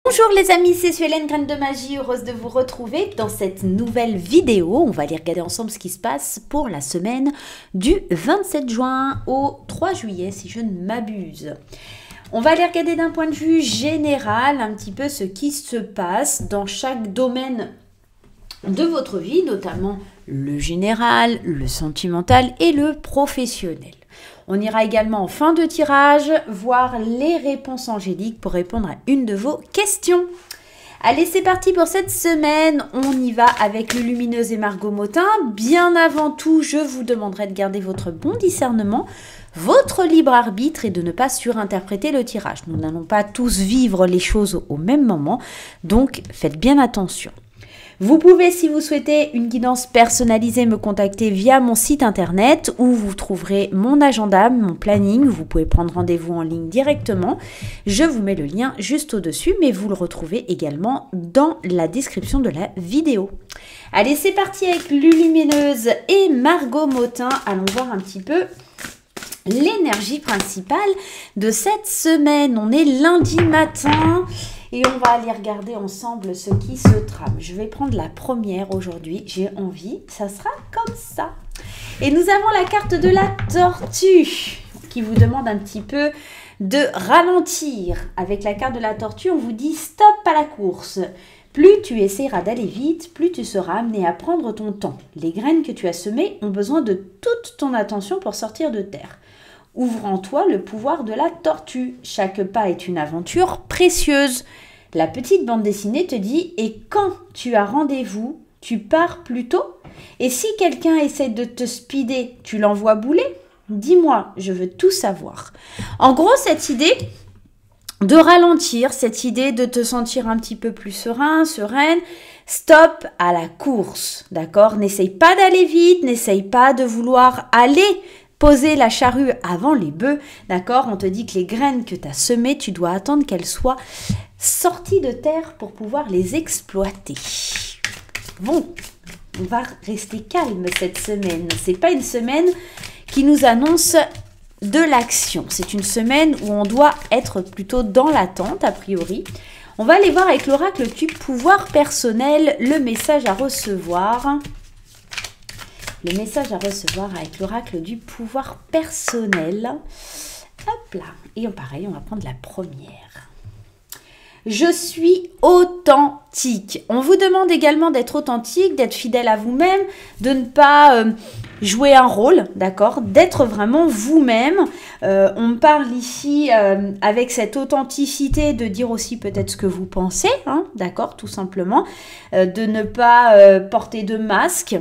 Bonjour les amis, c'est Suelen, Graine de Magie, heureuse de vous retrouver dans cette nouvelle vidéo. On va aller regarder ensemble ce qui se passe pour la semaine du 27 juin au 3 juillet, si je ne m'abuse. On va aller regarder d'un point de vue général un petit peu ce qui se passe dans chaque domaine de votre vie, notamment le général, le sentimental et le professionnel. On ira également en fin de tirage voir les réponses angéliques pour répondre à une de vos questions. Allez, c'est parti pour cette semaine. On y va avec le Lumineuse et Margot Motin. Bien avant tout, je vous demanderai de garder votre bon discernement, votre libre arbitre et de ne pas surinterpréter le tirage. Nous n'allons pas tous vivre les choses au même moment, donc faites bien attention. Vous pouvez, si vous souhaitez une guidance personnalisée, me contacter via mon site internet où vous trouverez mon agenda, mon planning. Vous pouvez prendre rendez-vous en ligne directement. Je vous mets le lien juste au-dessus, mais vous le retrouvez également dans la description de la vidéo. Allez, c'est parti avec Lumineuse et Margot Motin. Allons voir un petit peu l'énergie principale de cette semaine. On est lundi matin. Et on va aller regarder ensemble ce qui se trame. Je vais prendre la première aujourd'hui. J'ai envie, ça sera comme ça. Et nous avons la carte de la tortue qui vous demande un petit peu de ralentir. Avec la carte de la tortue, on vous dit stop à la course. Plus tu essaieras d'aller vite, plus tu seras amené à prendre ton temps. Les graines que tu as semées ont besoin de toute ton attention pour sortir de terre. Ouvre en toi le pouvoir de la tortue. Chaque pas est une aventure précieuse. La petite bande dessinée te dit « Et quand tu as rendez-vous, tu pars plus tôt ?» Et si quelqu'un essaie de te speeder, tu l'envoies bouler? Dis-moi, je veux tout savoir. En gros, cette idée de ralentir, cette idée de te sentir un petit peu plus serein, sereine, stop à la course, d'accord? N'essaye pas d'aller vite, n'essaye pas de vouloir aller poser la charrue avant les bœufs, d'accord? On te dit que les graines que tu as semées, tu dois attendre qu'elles soient sorties de terre pour pouvoir les exploiter. Bon, on va rester calme cette semaine. C'est pas une semaine qui nous annonce de l'action. C'est une semaine où on doit être plutôt dans l'attente, a priori. On va aller voir avec l'oracle du pouvoir personnel le message à recevoir. Le message à recevoir avec l'oracle du pouvoir personnel. Hop là. Et pareil, on va prendre la première. Je suis authentique. On vous demande également d'être authentique, d'être fidèle à vous-même, de ne pas jouer un rôle, d'accord? D'être vraiment vous-même. On parle ici avec cette authenticité de dire aussi peut-être ce que vous pensez, hein, d'accord? Tout simplement. De ne pas porter de masque.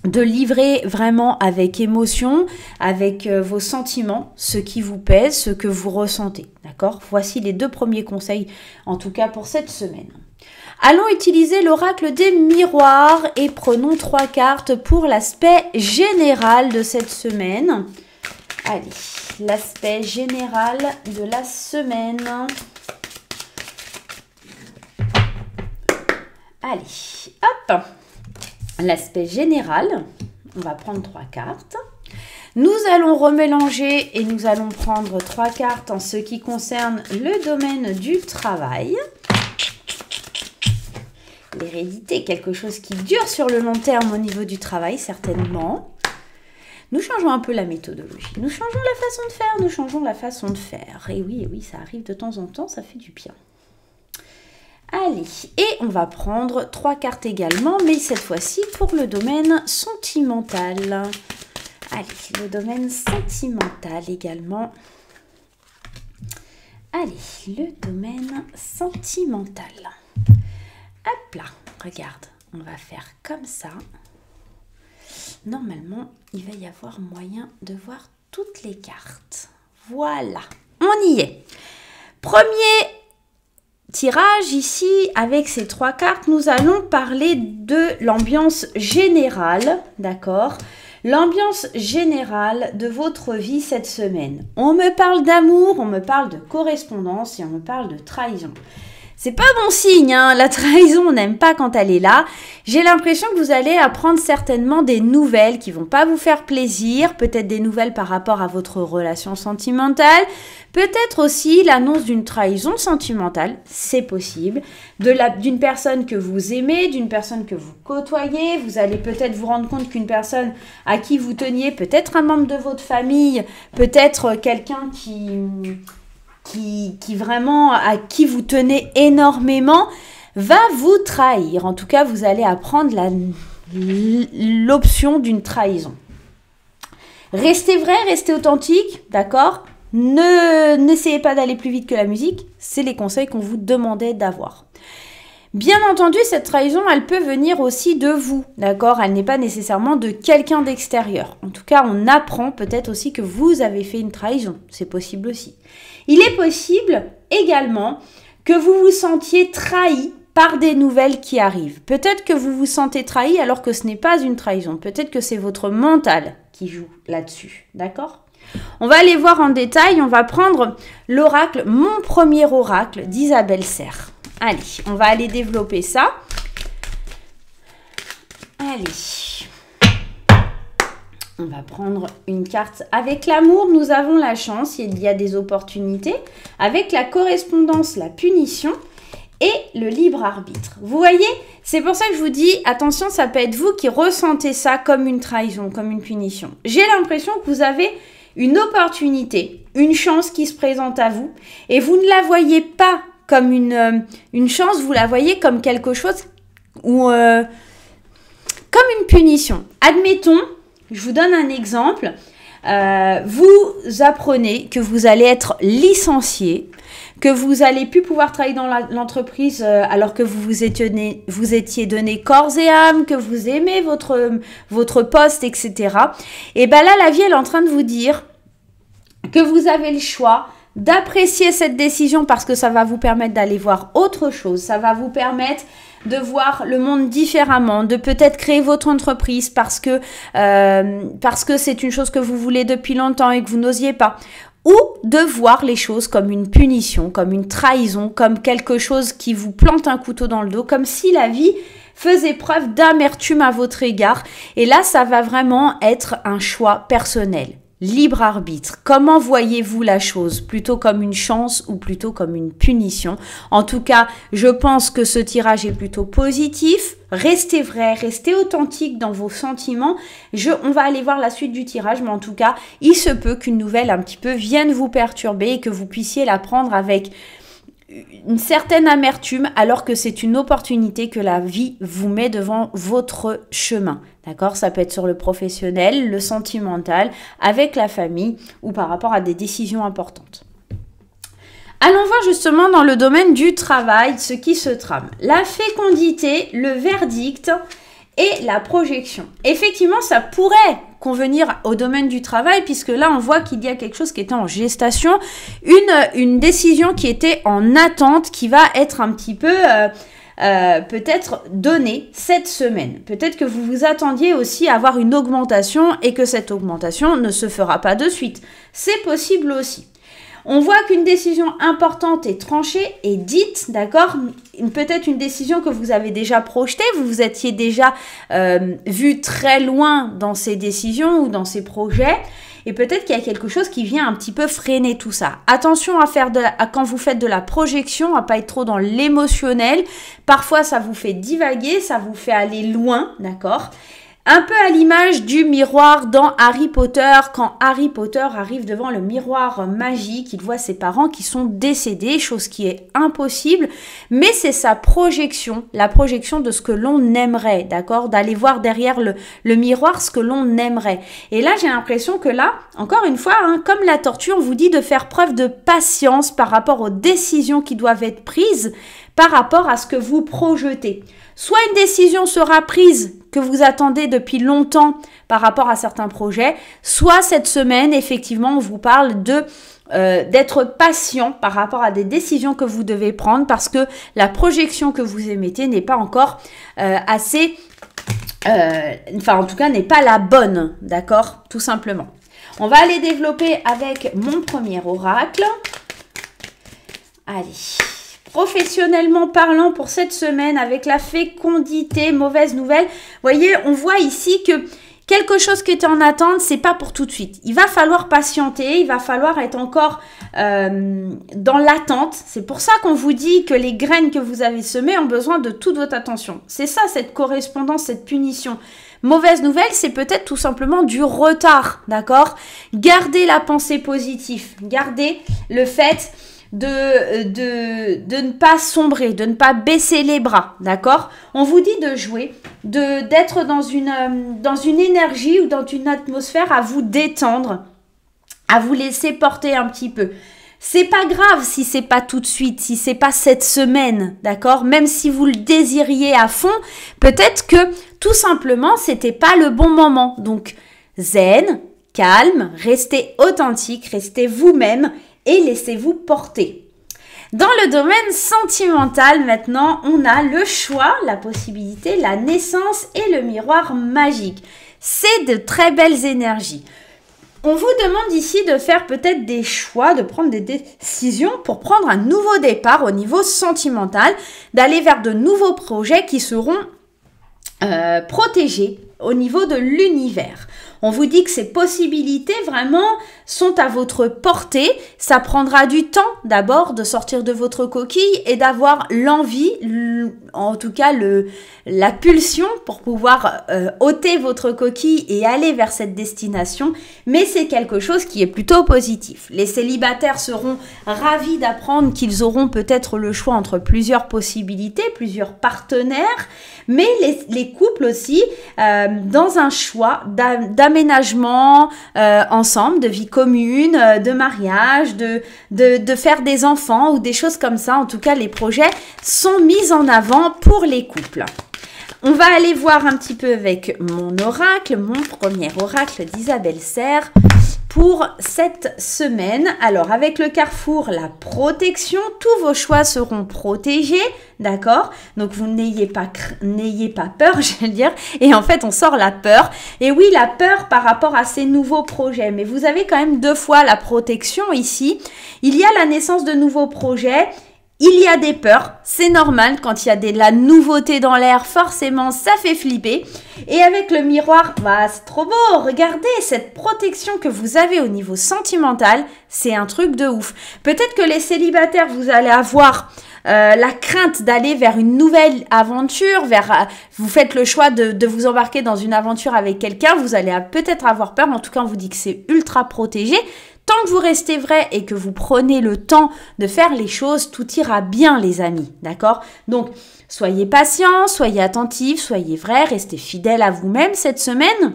De livrer vraiment avec émotion, avec vos sentiments, ce qui vous pèse, ce que vous ressentez. D'accord? Voici les deux premiers conseils, en tout cas pour cette semaine. Allons utiliser l'oracle des miroirs et prenons 3 cartes pour l'aspect général de cette semaine. Allez, l'aspect général de la semaine. Allez, hop! L'aspect général, on va prendre 3 cartes. Nous allons remélanger et nous allons prendre 3 cartes en ce qui concerne le domaine du travail. L'hérédité, quelque chose qui dure sur le long terme au niveau du travail, certainement. Nous changeons un peu la méthodologie. Nous changeons la façon de faire, nous changeons la façon de faire. Et oui, ça arrive de temps en temps, ça fait du bien. Allez, et on va prendre 3 cartes également, mais cette fois-ci pour le domaine sentimental. Allez, le domaine sentimental également. Allez, le domaine sentimental. Hop là, regarde, on va faire comme ça. Normalement, il va y avoir moyen de voir toutes les cartes. Voilà, on y est. Premier tirage ici, avec ces 3 cartes, nous allons parler de l'ambiance générale, d'accord? L'ambiance générale de votre vie cette semaine. On me parle d'amour, on me parle de correspondance et on me parle de trahison. C'est pas bon signe, hein. La trahison, on n'aime pas quand elle est là. J'ai l'impression que vous allez apprendre certainement des nouvelles qui vont pas vous faire plaisir, peut-être des nouvelles par rapport à votre relation sentimentale, peut-être aussi l'annonce d'une trahison sentimentale, c'est possible, d'une personne que vous aimez, d'une personne que vous côtoyez. Vous allez peut-être vous rendre compte qu'une personne à qui vous teniez, peut-être un membre de votre famille, peut-être quelqu'un qui vraiment, à qui vous tenez énormément, va vous trahir. En tout cas, vous allez apprendre l'option d'une trahison. Restez vrai, restez authentique, d'accord? N'essayez pas d'aller plus vite que la musique, c'est les conseils qu'on vous demandait d'avoir. Bien entendu, cette trahison, elle peut venir aussi de vous, d'accord? Elle n'est pas nécessairement de quelqu'un d'extérieur. En tout cas, on apprend peut-être aussi que vous avez fait une trahison. C'est possible aussi. Il est possible également que vous vous sentiez trahi par des nouvelles qui arrivent. Peut-être que vous vous sentez trahi alors que ce n'est pas une trahison. Peut-être que c'est votre mental qui joue là-dessus, d'accord? On va aller voir en détail. On va prendre l'oracle, mon premier oracle d'Isabelle Serre. Allez, on va aller développer ça. Allez. On va prendre une carte. Avec l'amour, nous avons la chance. Il y a des opportunités. Avec la correspondance, la punition et le libre arbitre. Vous voyez, c'est pour ça que je vous dis, attention, ça peut être vous qui ressentez ça comme une trahison, comme une punition. J'ai l'impression que vous avez une opportunité, une chance qui se présente à vous et vous ne la voyez pas comme une chance, vous la voyez comme quelque chose ou comme une punition. Admettons, je vous donne un exemple, vous apprenez que vous allez être licencié, que vous allez plus pouvoir travailler dans l'entreprise alors que vous étiez donné corps et âme, que vous aimez votre poste, etc. Et bien là, la vie, elle est en train de vous dire que vous avez le choix d'apprécier cette décision parce que ça va vous permettre d'aller voir autre chose, ça va vous permettre de voir le monde différemment, de peut-être créer votre entreprise parce que c'est une chose que vous voulez depuis longtemps et que vous n'osiez pas. Ou de voir les choses comme une punition, comme une trahison, comme quelque chose qui vous plante un couteau dans le dos, comme si la vie faisait preuve d'amertume à votre égard. Et là, ça va vraiment être un choix personnel. Libre arbitre. Comment voyez-vous la chose? Plutôt comme une chance ou plutôt comme une punition? En tout cas, je pense que ce tirage est plutôt positif. Restez vrai, restez authentique dans vos sentiments. On va aller voir la suite du tirage, mais en tout cas, il se peut qu'une nouvelle un petit peu vienne vous perturber et que vous puissiez la prendre avec une certaine amertume alors que c'est une opportunité que la vie vous met devant votre chemin. D'accord? Ça peut être sur le professionnel, le sentimental, avec la famille ou par rapport à des décisions importantes. Allons voir justement dans le domaine du travail ce qui se trame. La fécondité, le verdict et la projection. Effectivement, ça pourrait convenir au domaine du travail puisque là, on voit qu'il y a quelque chose qui était en gestation, une décision qui était en attente, qui va être un petit peu peut-être donnée cette semaine. Peut-être que vous vous attendiez aussi à avoir une augmentation et que cette augmentation ne se fera pas de suite. C'est possible aussi. On voit qu'une décision importante est tranchée et dite, d'accord? Peut-être une décision que vous avez déjà projetée, vous vous étiez déjà vu très loin dans ces décisions ou dans ces projets. Et peut-être qu'il y a quelque chose qui vient un petit peu freiner tout ça. Attention à quand vous faites de la projection, à pas être trop dans l'émotionnel. Parfois, ça vous fait divaguer, ça vous fait aller loin, d'accord? Un peu à l'image du miroir dans Harry Potter, quand Harry Potter arrive devant le miroir magique, il voit ses parents qui sont décédés, chose qui est impossible, mais c'est sa projection, la projection de ce que l'on aimerait, d'accord? D'aller voir derrière le miroir ce que l'on aimerait. Et là, j'ai l'impression que là, encore une fois, comme la tortue, on vous dit de faire preuve de patience par rapport aux décisions qui doivent être prises, par rapport à ce que vous projetez. Soit une décision sera prise que vous attendez depuis longtemps par rapport à certains projets, soit cette semaine, effectivement, on vous parle d'être patient par rapport à des décisions que vous devez prendre parce que la projection que vous émettez n'est pas encore assez, en tout cas, n'est pas la bonne, d'accord? Tout simplement. On va aller développer avec mon premier oracle. Allez. Professionnellement parlant, pour cette semaine, avec la fécondité, mauvaise nouvelle, voyez, on voit ici que quelque chose qui était en attente, c'est pas pour tout de suite. Il va falloir patienter, il va falloir être encore dans l'attente. C'est pour ça qu'on vous dit que les graines que vous avez semées ont besoin de toute votre attention. C'est ça, cette correspondance, cette punition. Mauvaise nouvelle, c'est peut-être tout simplement du retard, d'accord? Gardez la pensée positive, gardez le fait de ne pas sombrer, de ne pas baisser les bras, d'accord? On vous dit de jouer, d'être dans une énergie ou dans une atmosphère à vous détendre, à vous laisser porter un petit peu. C'est pas grave si c'est pas tout de suite, si c'est pas cette semaine, d'accord? Même si vous le désiriez à fond, peut-être que tout simplement c'était pas le bon moment. Donc zen, calme, restez authentique, restez vous-même et laissez-vous porter. Dans le domaine sentimental, maintenant, on a le choix, la possibilité, la naissance et le miroir magique. C'est de très belles énergies. On vous demande ici de faire peut-être des choix, de prendre des décisions pour prendre un nouveau départ au niveau sentimental, d'aller vers de nouveaux projets qui seront protégés au niveau de l'univers. On vous dit que ces possibilités vraiment sont à votre portée. Ça prendra du temps d'abord de sortir de votre coquille et d'avoir l'envie, en tout cas la pulsion pour pouvoir ôter votre coquille et aller vers cette destination. Mais c'est quelque chose qui est plutôt positif. Les célibataires seront ravis d'apprendre qu'ils auront peut-être le choix entre plusieurs possibilités, plusieurs partenaires, mais les couples aussi dans un choix d'aménagement ensemble, de vie commune, de mariage, de faire des enfants ou des choses comme ça. En tout cas, les projets sont mis en avant pour les couples. On va aller voir un petit peu avec mon oracle, mon premier oracle d'Isabelle Serre pour cette semaine. Alors, avec le carrefour, la protection, tous vos choix seront protégés, d'accord? Donc, vous n'ayez pas peur, je veux dire. Et en fait, on sort la peur. Et oui, la peur par rapport à ces nouveaux projets. Mais vous avez quand même 2 fois la protection ici. Il y a la naissance de nouveaux projets. Il y a des peurs, c'est normal, quand il y a de la nouveauté dans l'air, forcément ça fait flipper. Et avec le miroir, bah, c'est trop beau, regardez cette protection que vous avez au niveau sentimental, c'est un truc de ouf. Peut-être que les célibataires, vous allez avoir la crainte d'aller vers une nouvelle aventure, vous faites le choix de vous embarquer dans une aventure avec quelqu'un, vous allez peut-être avoir peur, mais en tout cas on vous dit que c'est ultra protégé. Tant que vous restez vrai et que vous prenez le temps de faire les choses, tout ira bien les amis, d'accord? Donc, soyez patients, soyez attentifs, soyez vrais, restez fidèles à vous-même cette semaine.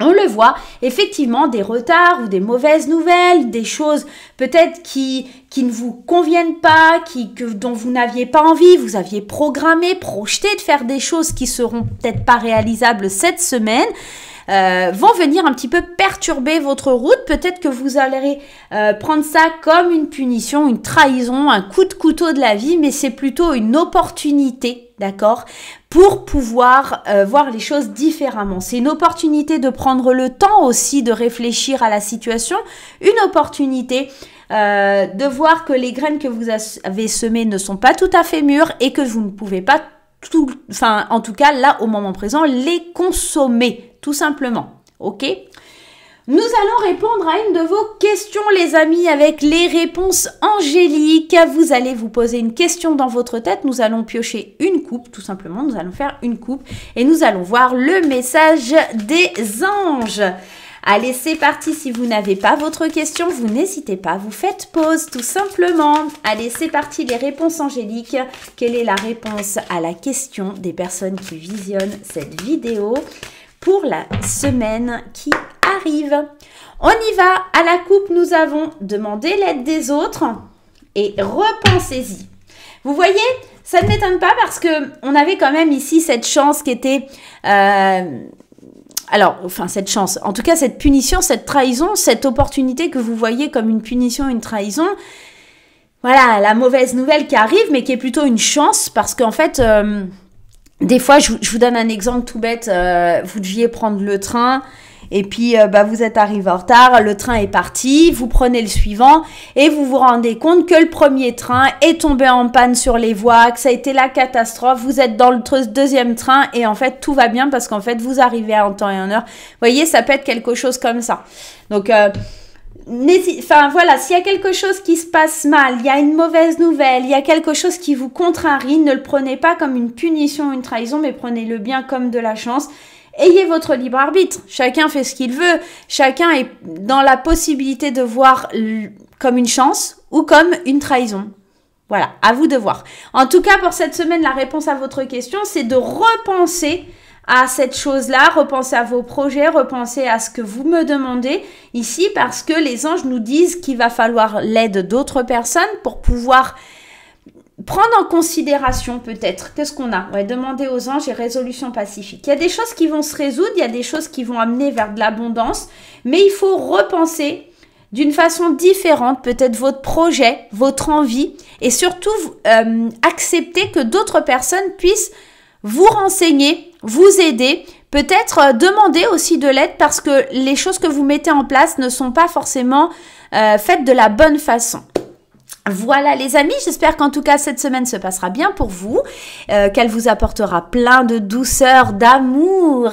On le voit, effectivement, des retards ou des mauvaises nouvelles, des choses peut-être qui ne vous conviennent pas, dont vous n'aviez pas envie, vous aviez programmé, projeté de faire des choses qui seront peut-être pas réalisables cette semaine. Vont venir un petit peu perturber votre route. Peut-être que vous allez prendre ça comme une punition, une trahison, un coup de couteau de la vie, mais c'est plutôt une opportunité, d'accord, pour pouvoir voir les choses différemment. C'est une opportunité de prendre le temps aussi de réfléchir à la situation, une opportunité de voir que les graines que vous avez semées ne sont pas tout à fait mûres et que vous ne pouvez pas en tout cas, là, au moment présent, les consommer, tout simplement. Ok? Nous allons répondre à une de vos questions, les amis, avec les réponses angéliques. Vous allez vous poser une question dans votre tête. Nous allons piocher une coupe, tout simplement. Nous allons faire une coupe et nous allons voir le message des anges. Allez, c'est parti. Si vous n'avez pas votre question, vous n'hésitez pas, vous faites pause tout simplement. Allez, c'est parti, les réponses angéliques. Quelle est la réponse à la question des personnes qui visionnent cette vidéo pour la semaine qui arrive? On y va. À la coupe, nous avons demandé l'aide des autres et repensez-y. Vous voyez, ça ne m'étonne pas parce qu'on avait quand même ici cette chance qui était... cette chance, en tout cas cette punition, cette trahison, cette opportunité que vous voyez comme une punition, une trahison, voilà, la mauvaise nouvelle qui arrive, mais qui est plutôt une chance, parce qu'en fait, des fois, je vous donne un exemple tout bête, vous deviez prendre le train, et puis vous êtes arrivé en retard, le train est parti, vous prenez le suivant et vous vous rendez compte que le premier train est tombé en panne sur les voies, que ça a été la catastrophe, vous êtes dans le deuxième train et en fait tout va bien parce qu'en fait vous arrivez en temps et en heure. Vous voyez, ça peut être quelque chose comme ça. Donc voilà, s'il y a quelque chose qui se passe mal, il y a une mauvaise nouvelle, il y a quelque chose qui vous contrarie, ne le prenez pas comme une punition ou une trahison, mais prenez-le bien comme de la chance. Ayez votre libre arbitre. Chacun fait ce qu'il veut. Chacun est dans la possibilité de voir comme une chance ou comme une trahison. Voilà, à vous de voir. En tout cas, pour cette semaine, la réponse à votre question, c'est de repenser à cette chose-là, repensez à vos projets, repensez à ce que vous me demandez ici parce que les anges nous disent qu'il va falloir l'aide d'autres personnes pour pouvoir prendre en considération peut-être, qu'est-ce qu'on a? Ouais, demander aux anges et résolution pacifique. Il y a des choses qui vont se résoudre, il y a des choses qui vont amener vers de l'abondance, mais il faut repenser d'une façon différente, peut-être votre projet, votre envie et surtout accepter que d'autres personnes puissent vous renseigner, vous aider, peut-être demander aussi de l'aide parce que les choses que vous mettez en place ne sont pas forcément faites de la bonne façon. Voilà les amis, j'espère qu'en tout cas cette semaine se passera bien pour vous, qu'elle vous apportera plein de douceur, d'amour.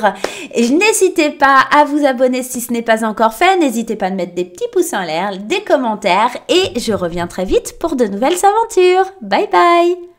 Et n'hésitez pas à vous abonner si ce n'est pas encore fait, n'hésitez pas à mettre des petits pouces en l'air, des commentaires et je reviens très vite pour de nouvelles aventures. Bye bye!